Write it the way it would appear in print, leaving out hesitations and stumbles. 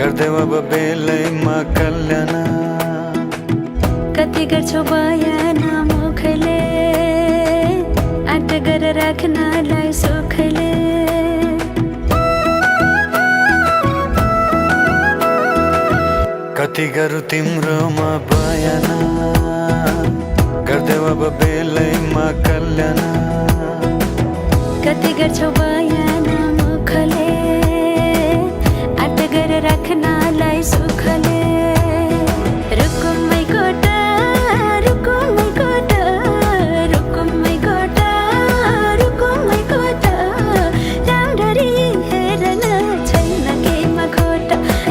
गर्देऊ अब बेलैमा कल्याण। कति गर्छौ बयान मुखले, आँट गर राख्नलाई सुखले। कति गरौँ तिम्रोमा बयान, गर्देऊ अब बेलैमा कल्याण। कति गर्छौ बयान मुखले, आँट गर राख्न